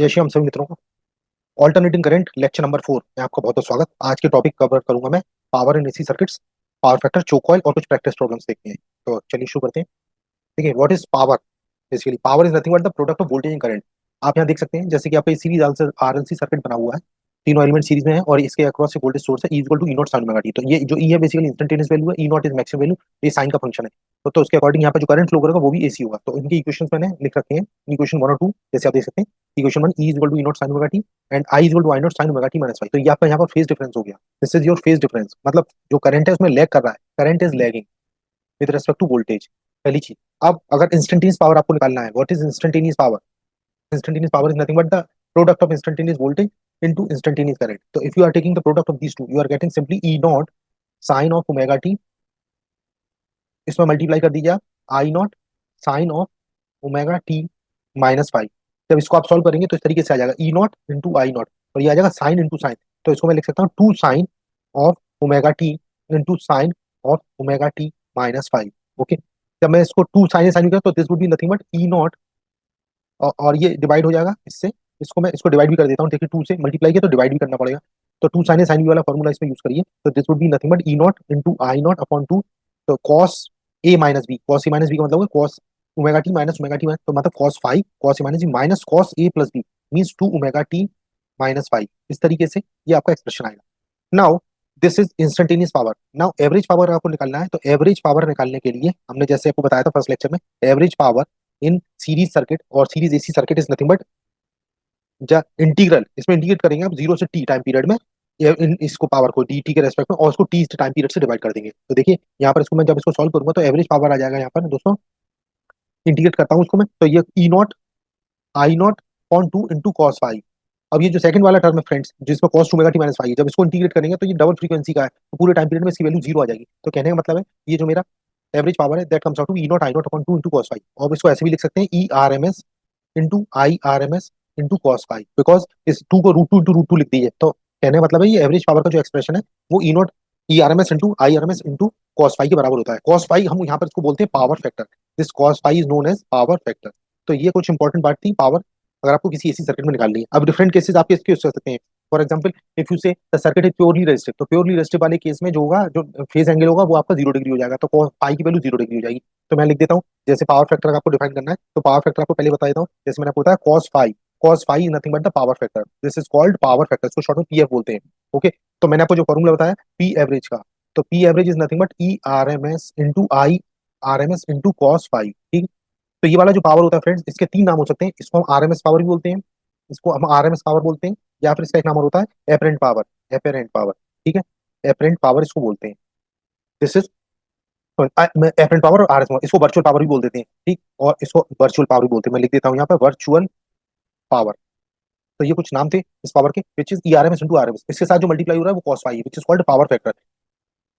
जय श्री राम सभी मित्रों को। ऑल्टरनेटिंग करंट लेक्चर नंबर 4 में आपका बहुत बहुत स्वागत। आज के टॉपिक कवर करूंगा मैं power and AC circuits, power factor, choke coil और कुछ प्रैक्टिस प्रॉब्लम्स देखते हैं। तो चलिए शुरू करते हैं। देखिए what is power. Basically power is nothing but the product of voltage and current. आप यहाँ देख सकते हैं जैसे कि आपका सीरीज आरएलसी सर्किट बना हुआ है, तीनों एलिमेंट सीरीज में है और इसके अक्रॉस से वोल्टेज सोर्स है equal to E naught sine omega t. तो ये जो ई है बेसिकली इंस्टेंटेनियस वैल्यू है, E naught is maximum value, ये साइन का फंक्शन है। तो उसके अकॉर्डिंग यहाँ पे जो करंट फ्लो करेगा वो भी एसी होगा। तो इनके इक्वेशंस मैंने लिख रखे हैं, इक्वेशन 1 और 2 जैसे आप देख सकते हैं। Equation 1 E equal to E naught sine omega t and I equal to I naught sine omega T minus five. तो ये आपका यहाँ पर फेज डिफरेंस हो गया। This is your phase difference, मतलब जो करंट है उसमें लैग कर रहा है, current is lagging with respect to voltage. पहली चीज। अब अगर इंस्टेंटेनियस पावर आपको निकालना है, what is instantaneous power. Instantaneous power is nothing but the product of instantaneous voltage into instantaneous current. So if you are taking the product of these two, you are getting simply E naught sine of omega t, इसमें multiply कर दीजिए आप I naught sine of omega T minus five. जब इसको आप solve करेंगे तो इस तरीके से आ जाएगा ई नॉट इंटू आई नॉट और ये आ जाएगा साइन इंटू साइन। तो इसको मैं लिख सकता हूँ two sine of omega t into sine of omega T minus five. Okay, जब मैं इसको टू साइन साइन किया तो this would be nothing but E naught, और ये डिवाइड हो जाएगा इससे। इसको मैं इसको डिवाइड भी कर देता हूँ, देखिए टू से मल्टीप्लाई किया तो डिवाइड भी करना पड़ेगा। तो टू साइन साइन वाला फॉर्मूला इसमें यूज करिए तो this would be nothing but E naught into I naught upon two. तो cos A minus B, cos A minus B का मतलब है cos omega T minus omega t, तो मतलब cos five cos A minus B minus cos A plus B means two omega T minus five. इस तरीके से ये आपका एक्सप्रेशन आएगा। Now this is instantaneous power. Now average power आपको निकालना है, तो एवरेज पावर निकालने के लिए हमने जैसे आपको बताया था फर्स्ट लेक्चर में, average power in series circuit और series AC circuit is nothing but integral. इसमें इंटीग्रेट करेंगे आप जीरो से टी टाइम पीरियड में, इसको पावर को डी टी के रेस्पेक्ट में और उसको टी टाइम पीरियड से डिवाइड कर देंगे। तो देखिए यहाँ पर इसको मैं जब इसको सॉल्व करूंगा तो एवरेज पावर आ जाएगा यहाँ पर दोस्तों। इंटीग्रेट करता हूँ उसको मैं, तो ये E naught I naught upon two into cos five. अब ये जो सेकंड वाला टर्म है फ्रेंड्स, जिसमें cos two omega T minus five, जब इसको इंटीग्रेट करेंगे तो ये डबल फ्रीक्वेंसी का है, तो पूरे टाइम पीरियड में इसकी वैल्यू जीरो आ जाएगी। तो कहने का मतलब है ये जो मेरा एवरेज पावर है that comes out to E naught I naught upon two into cos five. और इसको ऐसे भी लिख सकते हैं E R M S into I R M S into cos five, because इस टू को root two into root two लिख दीजिए। तो कहने का मतलब है ये एवरेज पावर का जो एक्सप्रेशन है वो E naught E R M S into I R M S into cos five के बराबर होता है। कॉस फाइव हम यहाँ पर इसको बोलते हैं power factor. This cos five is known as power factor. तो ये कुछ इंपॉर्टेंट बात थी पावर, अगर आपको किसी एसी सर्किट में निकालनी है। अब डिफरेंट केसेस आपके इसके हो सकते हैं। फॉर एग्जांपल इफ यू से the circuit is purely resistive, तो प्योरली रेजिस्टिव वाले केस में जो होगा, जो फेज एंगल होगा वो आपका 0 डिग्री हो जाएगा, तो cos पाई की वैल्यू 0 डिग्री हो जाएगी। तो मैं लिख देता हूँ जैसे पावर फैक्टर आपको डिफाइन करना है, तो पावर फैक्टर आपको पहले बता देता हूँ। जैसे मैंने आपको बताया cos five is nothing but the power factor, this is called power factor, इसको शॉर्ट में पीएफ बोलते हैं। ओके, तो मैंने आपको जो फॉर्मूला बताया पी एवरेज का, तो P average is nothing but E R M S into I R M S into cos five. ठीक, तो ये वाला जो पावर होता है फ्रेंड्स, इसके तीन नाम हो सकते हैं। इसको हम आरएमएस पावर भी बोलते हैं, इसको हम आरएमएस पावर बोलते हैं, या फिर इसका एक नाम और होता है एपरेंट पावर। एपरेंट पावर, ठीक है, एपरेंट पावर इसको बोलते हैं। दिस इज एपरेंट पावर और आरएस पावर, इसको वर्चुअल पावर भी बोल देते हैं। ठीक, और इसको वर्चुअल पावर भी बोलते हैं। मैं लिख देता हूँ यहाँ पे वर्चुअल पावर। तो ये कुछ नाम थे इस पावर के, which is E R M S into R M S. इसके साथ जो मल्टीप्लाई हो रहा है वो cos phi, which is called power factor.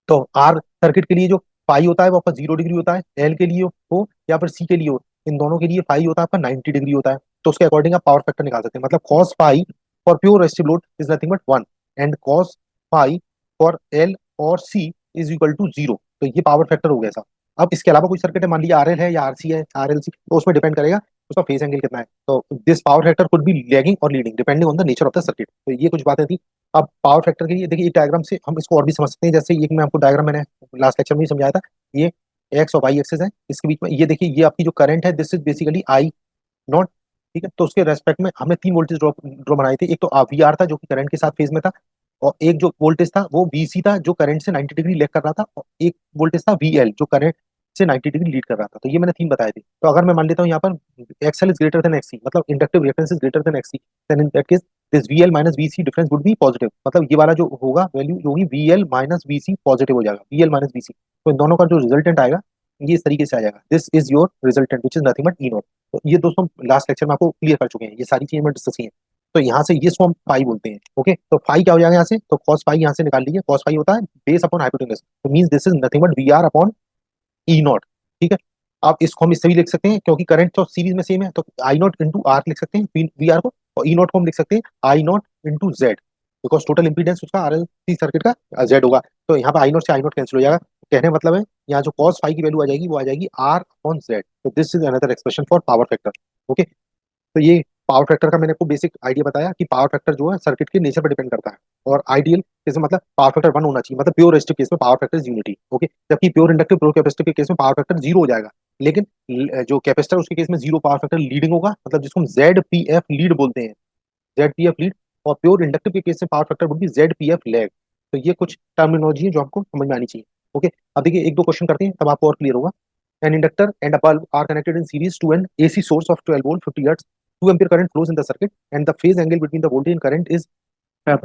तो आर सर्किट के लिए जो फाई होता है वो आपका 0 डिग्री होता है, एल के लिए हो या फिर सी के लिए हो, इन दोनों के लिए फाई होता है आपका 90 डिग्री होता है। तो उसके अकॉर्डिंग आप पावर फैक्टर निकाल सकते हैं। मतलब cos phi for pure resistive load is nothing but one and cos phi for L और C is equal to zero. तो ये पावर फैक्टर हो गया ऐसा। अब इसके अलावा कोई सर्किट है, मान लीजिए आरएल है या आरसी है, आर एल सी, तो उसमें डिपेंड करेगा उसका फेज एंगल कितना है। तो this power factor could be lagging और leading depending on the nature of the circuit. तो ये कुछ बातें थी। अब पावर फैक्टर के लिए देखिए एक डायग्राम से हम इसको और भी समझ सकते हैं। जैसे एक मैं आपको डायग्राम मैंने लास्ट लेक्चर में ही समझाया था, ये एक्स और वाई एक्सेस है, इसके बीच में ये देखिए ये आपकी जो करंट है this is basically I not. ठीक है, तो उसके रेस्पेक्ट में हमने तीन वोल्टेज ड्रॉप ड्रॉ बनाए थे। एक तो वी आर था जो कि करंट के साथ फेज में था, और एक जो वोल्टेज था वो वीसी था जो करंट से 90 डिग्री लेग कर रहा था, और एक वोल्टेज था वीएल जो करंट से 90 डिग्री लीड कर रहा था। तो ये मैंने तीन बताए थे। तो अगर मैं मान लेता हूँ यहाँ पर XL is greater than XC, मतलब inductive reactance is greater than XC, then in that case this VL minus VC difference would be positive. मतलब ये वाला जो होगा वैल्यू जो होगी वीएल माइनस वीसी पॉजिटिव हो जाएगा, वीएल माइनस वीसी। तो इन दोनों का जो रिजल्टेंट आएगा ये इस तरीके से आ जाएगा, this is your resultant which is nothing but E not. तो ये दोस्तों लास्ट लेक्चर में आपको क्लियर कर चुके हैं, ये सारी चीजें मैं डिस्कस की हैं। तो यहाँ से ये इसको हम फाई बोलते हैं। ओके, तो फाई क्या हो जाएगा यहाँ से, तो कॉस फाई यहाँ से निकाल लीजिए। कॉस फाई होता है बेस अपॉन हाइपोटेनस, तो means this is nothing but V R upon E naught. ठीक है, आप इसको हम इससे भी लिख सकते हैं क्योंकि करंट तो सीरीज में सेम है, तो आई नॉट इंटू आर लिख सकते हैं वी आर को, और ई नॉट को हम लिख सकते हैं I naught into Z, because total impedance उसका आर एल सी सर्किट का जेड होगा। तो यहाँ पे आई नॉट से आई नॉट कैंसिल हो जाएगा। कहने का मतलब है यहाँ जो कॉस फाई की वैल्यू आ जाएगी वो आ जाएगी आर अपॉन जेड। तो this is another expression for power factor. Okay, तो ये पावर फैक्टर का मैंने आपको बेसिक आइडिया बताया कि पावर फैक्टर जो है सर्किट के नेचर पर डिपेंड करता है। और आइडियल केस में मतलब पावर फैक्टर 1 होना चाहिए, मतलब प्योर रेजिस्टिव केस में power factor is unity. Okay, जबकि प्योर इंडक्टिव प्योर कैपेसिटिव के केस में पावर फैक्टर 0 हो जाएगा। लेकिन जो कैपेसिटर उसके केस में 0 पावर फैक्टर लीडिंग होगा, मतलब जिसको हम जेड पी एफ लीड बोलते हैं, जेड पी एफ लीड। और प्योर इंडक्टिव के केस में power factor would be Z P F lag. तो ये कुछ टर्मिनोलॉजी है जो आपको समझ में आनी चाहिए। ओके, अब देखिए एक दो क्वेश्चन करते हैं तब आपको और क्लियर होगा। An inductor and a bulb are connected in series to an AC source of 12 volt 50 hertz. 2 ampere current flows in the circuit and the phase angle between the voltage and current is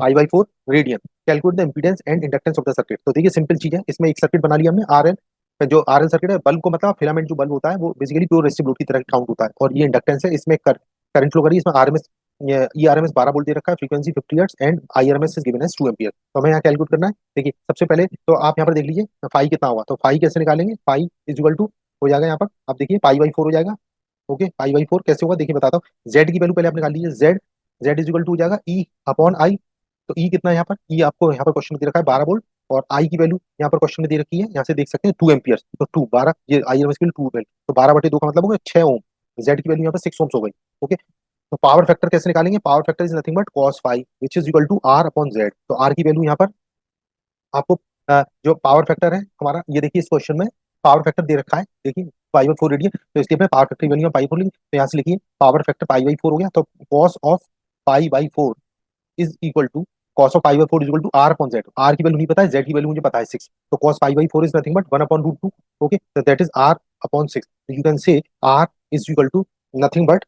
pi by 4 radian. Calculate the impedance and inductance of the circuit. तो देखिए simple चीज है, इसमें एक circuit बना लिया हमने R L. जो आर एल सर्किट है, बल्ब को मतलब फिलामेंट जो बल्ब होता है वो बेसिकली प्योर रेसिस्टिव लोड की तरह काउंट होता है। और ये इंडक्टेंस है, इसमें करंट फ्लो करी, इसमें RMS E R M S 12 volt दे रखा है, frequency 50 hertz and I R M S is given as 2 ampere. तो हमें यहाँ कैलकुलेट करना है। देखिए सबसे पहले तो आप यहाँ पर देख लीजिए फाई कितना होगा। तो फाई कैसे निकालेंगे, फाई इज इक्वल टू हो जाएगा यहाँ पर, आप देखिए पाई बाई 4 हो जाएगा। ओके, पाई बाई 4 कैसे होगा देखिए बताता हूँ। जेड की वैल्यू पहले आप निकाल लीजिए, Z Z is equal to हो जाएगा ई अपॉन आई। तो ई कितना है यहाँ पर, ई आपको यहाँ पर क्वेश्चन में दे रखा है 12 वोल्ट। और आई की वैल्यू यहाँ पर क्वेश्चन में दे रखी है, यहाँ से देख सकते हैं 2 एम्पियर। तो 2 12, ये आई एम एस की 2 वैल्यू, तो 12/2 का मतलब हो गया 6 ओम। जेड की वैल्यू यहाँ पर 6 ओम्स हो गई। ओके, तो पावर फैक्टर कैसे निकालेंगे, power factor is nothing but cos phi which is equal to R upon Z. तो आर की वैल्यू यहाँ पर आपको जो पावर फैक्टर है हमारा, ये देखिए इस क्वेश्चन में पावर फैक्टर दे रखा है, देखिए पाई बाई 4 रेडियन। तो इसलिए अपने पावर फैक्टर की वैल्यू पाई 4 लिखी, तो यहाँ से लिखिए पावर फैक्टर पाई बाई 4 हो गया। तो cos of pi by 4 is equal to cos of pi by 4 is equal to R upon Z. R की वैल्यू नहीं पता है, जेड की वैल्यू मुझे पता है 6। तो cos pi by 4 is nothing but 1 upon root 2। Okay, तो that is R upon 6। You can say R is equal to nothing but,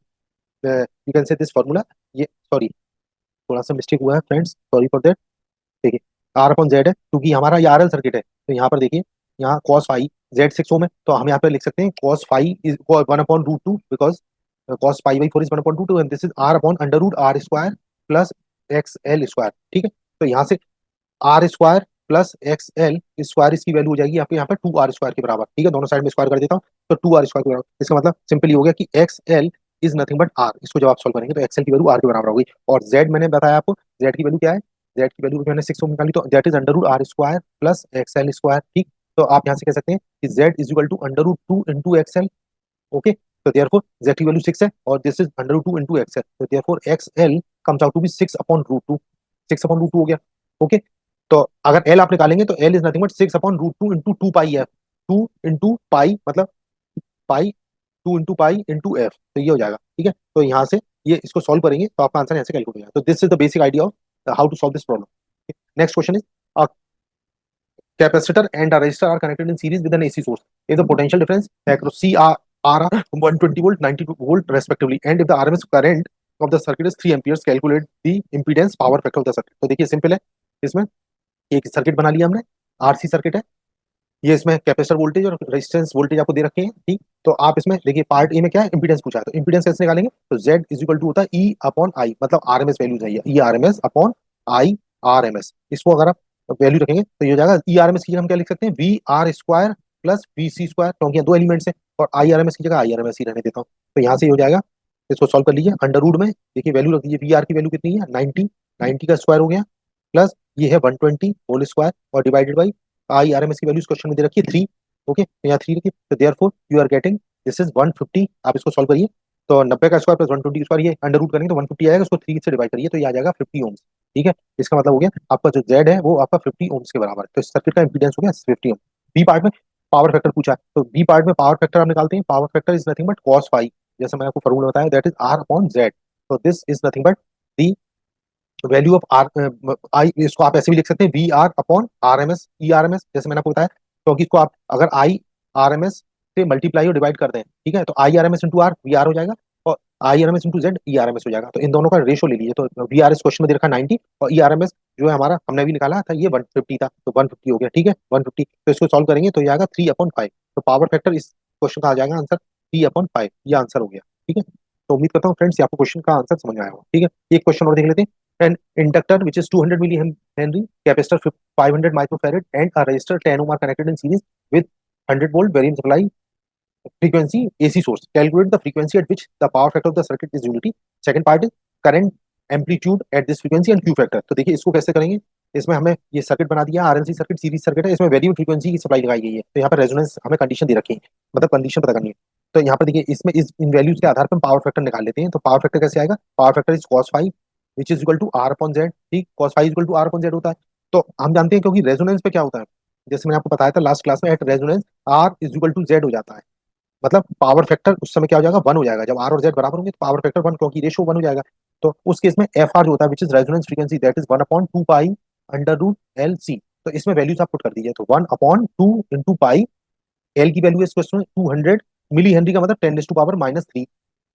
you can say this formula, ये सॉरी थोड़ा सा मिस्टेक हुआ है फ्रेंड्स, सॉरी फॉर दैट। देखिए R upon Z है, क्योंकि हमारा ये आर एल सर्किट है। तो यहाँ पर देखिए, यहाँ कॉस फाई जेड 6 ओम है, तो हम यहाँ पे लिख सकते हैं cos phi is 1 upon root 2, because cos pi by 4 is 1 upon root 2 and this is R upon under root R square plus X L square. ठीक है, तो यहाँ से R square plus X L square इसकी value हो जाएगी आपके यहाँ पे 2 आर स्क्वायर के बराबर। ठीक है, दोनों साइड में स्क्वायर कर देता हूँ, तो 2 आर स्क्वायर के बराबर। इसका मतलब सिंपली हो गया कि X L is nothing but R. इसको जब आप सॉल्व करेंगे तो एक्स एल की वैल्यू आर के बराबर होगी। और जेड मैंने बताया आपको, जेड की वैल्यू क्या है, जेड की वैल्यू मैंने 6 ओम निकाली, तो that is under root R square plus X L square. ठीक, तो आप यहाँ से कह सकते हैं कि Z is equal to under root 2 into X L. Okay, तो देयरफॉर जेड की वैल्यू 6 है और this is under root 2 into X L, तो therefore X L comes out to be 6 upon root 2। 6 upon root 2 हो गया। Okay, तो अगर L आप निकालेंगे तो L is nothing but 6 upon root 2 into 2 pi F. 2 into pi मतलब pi, 2 into pi into F, तो ये हो जाएगा। ठीक है, तो यहाँ से ये इसको सॉल्व करेंगे तो आपका आंसर यहाँ से कैलकुलेट हो जाएगा। तो this is the basic idea of how to solve this problem. Next question is capacitor and a resistor are connected in series with an AC source. If the potential difference across C R are 120 volt, 92 volt respectively, and if the RMS current of the circuit is 3 amperes, calculate the impedance power factor of the circuit. तो देखिए simple है, इसमें एक circuit बना लिया हमने, RC circuit है। ये इसमें कैपेसिटर वोल्टेज और रेजिस्टेंस वोल्टेज आपको दे रखे हैं। ठीक, तो आप इसमें देखिए पार्ट ए में क्या है, इंपीडेंस पूछा है, तो इंपीडेंस कैसे निकालेंगे, तो जेड इज इक्वल टू होता है ई अपॉन आई, मतलब आरएमएस वैल्यू चाहिए, ई आरएमएस अपॉन आई आरएमएस। इसको अगर आप वैल्यू रखेंगे तो ये हो जाएगा ई आरएमएस की जगह हम क्या लिख सकते हैं, V R square plus V C square, क्योंकि यहाँ दो एलिमेंट्स है। और आई आरएमएस की जगह आई आरएमएस ही रहने देता हूँ। तो यहाँ से ये हो जाएगा, इसको सॉल्व कर लीजिए, अंडर रूट में देखिए वैल्यू रख दीजिए, वी आर की वैल्यू कितनी है 90, 90 का स्क्वायर हो गया, प्लस ये है 120 होल स्क्वायर और divided by I R M S की वैल्यू इस क्वेश्चन में दे रखी है 3। ओके, तो यहाँ 3 रखिए, तो therefore you are getting this is 150। आप इसको सॉल्व करिए, तो 90 का स्क्वायर प्लस 120 का स्क्वायर, ये अंडर रूट करेंगे तो 150 आएगा, उसको 3 से डिवाइड करिए तो ये आ जाएगा 50 ओम्स। ठीक है, इसका मतलब हो गया आपका जो जेड है वो आपका 50 ओम्स के बराबर है। तो सर्किट का इंपीडेंस हो गया 50 ओम। बी पार्ट में पावर फैक्टर पूछा है, तो बी पार्ट में पावर फैक्टर आप निकालते हैं, power factor is nothing but cos phi, जैसे मैंने आपको फॉर्मूला बताया, that is R upon Z. तो this is nothing but the value of R I. इसको आप ऐसे भी लिख सकते हैं V R upon R M S E R M S, जैसे मैंने आपको बताया, क्योंकि इसको आप अगर आई आर एम एस से मल्टीप्लाई और डिवाइड करते हैं, ठीक है, तो I R M S into R V R हो जाएगा और I R M S into Z E R M S हो जाएगा। तो इन दोनों का रेशो ले लीजिए, तो वी आर एस क्वेश्चन में दे रखा 90 और ई आर एम एस जो है हमारा हमने भी निकाला था ये 150 था, तो 150 हो गया। ठीक है, 150, तो इसको सॉल्व करेंगे तो ये आएगा 3/5। तो पावर फैक्टर इस क्वेश्चन का आ जाएगा आंसर 3/5, ये आंसर हो गया। ठीक है, तो उम्मीद करता हूँ फ्रेंड्स आपको क्वेश्चन का आंसर समझ में आया होगा। ठीक है, एक क्वेश्चन और देख लेते हैं। An inductor which is 200 millihenry, capacitor 500 microfarad, and a resistor 10 ohm are connected in series with 100 volt variable supply frequency AC source. Calculate the frequency at which the power factor of the circuit is unity. Second part is current amplitude at this frequency and Q factor. तो देखिए इसको कैसे करेंगे, इसमें हमें ये circuit बना दिया आरएलसी सर्किट, सीरीज सर्किट है, इसमें वेरिएबल फ्रीक्वेंसी की सप्लाई लगाई गई है। तो यहाँ पर रेजोनेंस हमें कंडीशन दे रखी है, मतलब कंडीशन पता करनी है। तो यहाँ पर देखिए इसमें इस इन वैल्यूज के आधार पर हम पावर फैक्टर निकाल लेते हैं। तो पावर फैक्टर कैसे आएगा, power factor is cos five which is equal to R upon Z. ठीक, cos five equal to R upon Z होता है। तो हम जानते हैं क्योंकि रेजोनेंस पे क्या होता है, जैसे मैंने आपको बताया था लास्ट क्लास में, at resonance R is equal to Z हो जाता है। मतलब पावर फैक्टर उस समय क्या हो जाएगा, वन हो जाएगा। जब आर और जेड बराबर होंगे तो पावर फैक्टर वन, क्योंकि रेशियो वन हो जाएगा। तो उस केस में एफ आर जो होता है which is resonance frequency, that is one upon two pi under root L C. तो इसमें वैल्यूज आप पुट कर दीजिए, तो one upon two into pi, L की वैल्यू इस क्वेश्चन में 200 मिली हेनरी का मतलब 10⁻³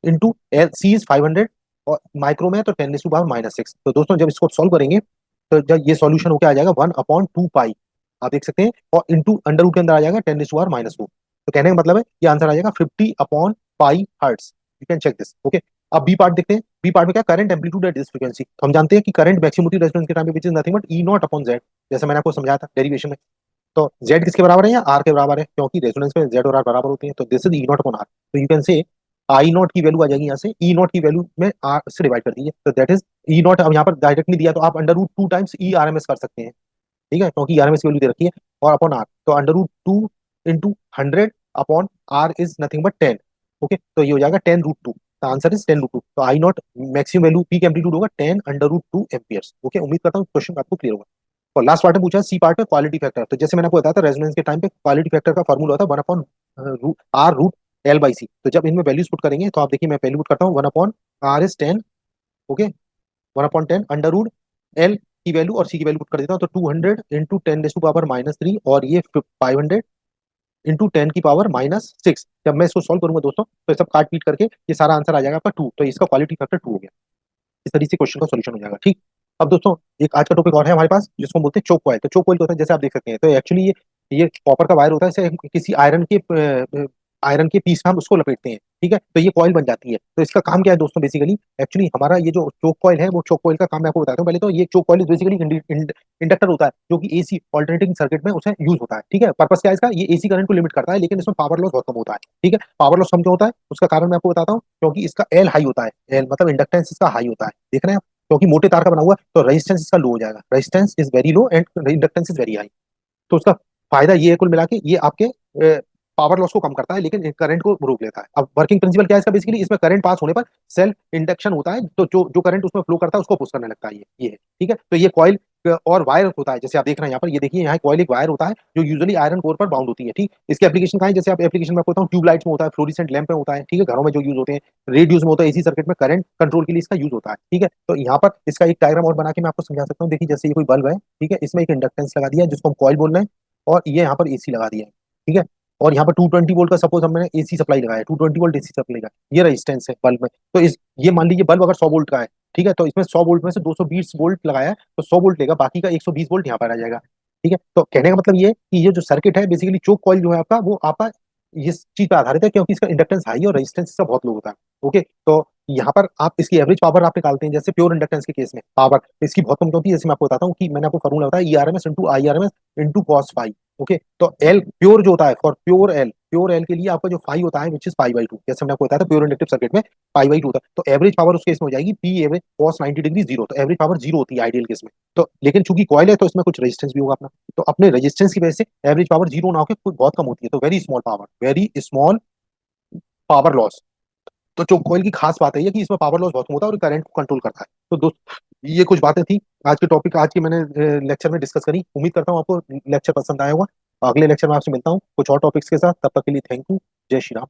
इंटू एल सी इज 500 और माइक्रो में है तो 10⁻⁻6। तो दोस्तों जब इसको सॉल्व करेंगे तो जब ये सॉल्यूशन होकर आ जाएगा 1/2 पाई, आप देख सकते हैं, और इंटू अंडर रूट के अंदर आ जाएगा 10⁻⁻4। तो कहने का मतलब है ये आंसर आ जाएगा 50/पाई hertz. You can check this. Okay, अब बी पार्ट देखते हैं। बी पार्ट में क्या, current amplitude at this frequency. तो हम जानते हैं कि करंट मैक्सिमम होती है रेजोनेंस के टाइम पे which is nothing but E not upon Z, जैसे मैंने आपको समझाया था डेरिवेशन में। तो z किसके बराबर है, या r के बराबर है, क्योंकि रेजोनेंस में z और r बराबर होते हैं। तो this is E not upon r। तो यू कैन से आई नॉट की वैल्यू आ जाएगी यहाँ से, ई नॉट की वैल्यू में r से डिवाइड कर दीजिए, तो दैट इज ई नॉट। अब यहाँ पर डायरेक्ट नहीं दिया तो आप under root two times E R M S कर सकते हैं। ठीक है, क्योंकि आर एम एस की वैल्यू दे रखी है, और अपॉन r, तो under root two into 100 upon r is nothing but 10। Okay, तो ये हो जाएगा 10√2। तो आंसर इज 10√2। तो I naught maximum value peak amplitude होगा 10√2 एम्पियर्स। ओके, उम्मीद करता हूँ क्वेश्चन आपको क्लियर होगा। और लास्ट पार्ट में पूछा सी पार्ट में क्वालिटी फैक्टर। तो जैसे मैंने आपको बताया था रेजोनेंस के टाइम पे क्वालिटी फैक्टर का फॉर्मूला होता है 1/r√L/c। तो जब इनमें वैल्यूज पुट करेंगे तो आप देखिए, मैं पहले पुट करता हूँ 1/r is 10। Okay, 1/10 under root L की वैल्यू और सी की वैल्यू पुट कर देता हूँ, तो 200 इंटू 10⁻⁻3 और ये 500 इंटू 10⁻⁻6। जब मैं इसको सॉल्व करूंगा दोस्तों तो ये सब काट पीट करके ये सारा आंसर आ जाएगा आपका 2। तो इसका क्वालिटी फैक्टर 2 हो गया। इस तरीके से क्वेश्चन का सॉल्यूशन हो जाएगा। ठीक, अब दोस्तों एक आज का टॉपिक और है हमारे पास जिसको हम बोलते हैं चोक कॉइल। तो चोक कॉइल होता है, जैसे आप देख सकते हैं, तो एक्चुअली ये कॉपर का वायर होता है, इसे हम किसी आयरन के पीस में हम उसको लपेटते हैं। ठीक है, तो ये कॉइल बन जाती है। तो इसका काम क्या है दोस्तों, बेसिकली एक्चुअली हमारा ये जो चोक कॉइल है, वो चोक कॉइल का काम मैं आपको बताता हूँ। पहले तो ये चोक कॉइल बेसिकली इंडक्टर होता है, जो कि एसी ऑल्टरनेटिंग सर्किट में उसे यूज होता है। ठीक है, पर्पस क्या है इसका, ये एसी करंट को लिमिट करता है, लेकिन इसमें पावर लॉस बहुत कम होता है। ठीक है, पावर लॉस कम क्यों होता है, उसका कारण मैं आपको बताता हूँ। क्योंकि इसका एल हाई होता है, एल मतलब इंडक्टेंस इसका हाई होता है, देख रहे हैं आप। क्योंकि मोटे तार का बना हुआ है तो रेजिस्टेंस इसका लो हो जाएगा, resistance is very low and inductance is very high. तो उसका फायदा ये है, कुल मिला के ये आपके पावर लॉस को कम करता है, लेकिन करंट को रोक लेता है। अब वर्किंग प्रिंसिपल क्या है इसका, बेसिकली इसमें करंट पास होने पर सेल्फ इंडक्शन होता है, तो जो जो करंट उसमें फ्लो करता है उसको पुश करने लगता है ये है। ठीक है, तो ये कॉइल और वायर होता है, जैसे आप देख रहे हैं यहाँ पर, ये देखिए यहाँ कॉइल एक वायर होता है जो यूजुअली आयरन कोर पर बाउंड होती है। ठीक, इसके एप्लीकेशन कहाँ है, जैसे आप एप्लीकेशन में बताता हूँ, ट्यूबलाइट्स में होता है, फ्लोरिसेंट लैंप में होता है। ठीक है, घरों में जो यूज होते हैं, रेडियोज में होता है, एसी सर्किट में करंट कंट्रोल के लिए इसका यूज होता है। ठीक है, तो यहाँ पर इसका एक डायग्राम और बना के मैं आपको समझा सकता हूँ। देखिए जैसे ये कोई बल्ब है, ठीक है, इसमें एक इंडक्टेंस लगा दिया है जिसको हम कॉइल बोल रहे हैं, और ये यहाँ पर एसी लगा दिया है। ठीक है, और यहाँ पर 220 वोल्ट का सपोज हमने एसी सप्लाई लगाया, 220 वोल्ट एसी सप्लाई का, ये रेजिस्टेंस है बल्ब में। तो इस ये मान लीजिए बल्ब अगर 100 वोल्ट का है, ठीक है, तो इसमें 100 वोल्ट में से 220 वोल्ट लगाया है, तो 100 वोल्ट लेगा, बाकी का 120 वोल्ट यहाँ पर आ जाएगा। ठीक है, तो कहने का मतलब ये है कि ये जो सर्किट है, बेसिकली चोक कॉइल जो है आपका, वो आपका इस चीज पर आधारित है, क्योंकि इसका इंडक्टेंस हाई और रेजिस्टेंस इसका बहुत लो होता है। ओके, तो यहाँ पर आप इसकी एवरेज पावर आप निकालते हैं, जैसे प्योर इंडक्टेंस के केस में पावर इसकी बहुत कम होती है। जैसे मैं आपको बताता हूँ कि मैंने आपको फॉर्मूला बताया, E R M S into I R M S into cos five. Okay, तो एल प्योर जो होता है, फॉर प्योर एल के लिए आपका जो फाई होता है विच इज पाई/2, जैसे मैंने आपको बताया था प्योर इंडक्टिव सर्किट में पाई/2 होता है। तो एवरेज पावर उसके इसमें हो जाएगी पी एवरेज कॉस 90 डिग्री 0। तो एवरेज पावर 0 होती है आइडियल केस में। तो लेकिन चूंकि कॉइल है तो इसमें कुछ रेजिस्टेंस भी होगा अपना, तो अपने रेजिस्टेंस की वजह से एवरेज पावर 0 ना होकर बहुत कम होती है। तो very small power, very small power loss. तो जो कॉइल की खास बात है ये कि इसमें पावर लॉस बहुत कम होता है और करंट को कंट्रोल करता है। तो दोस्त ये कुछ बातें थी आज के टॉपिक, आज की मैंने लेक्चर में डिस्कस करी। उम्मीद करता हूँ आपको लेक्चर पसंद आया होगा। अगले लेक्चर में आपसे मिलता हूँ कुछ और टॉपिक्स के साथ। तब तक के लिए थैंक यू। जय श्री राम।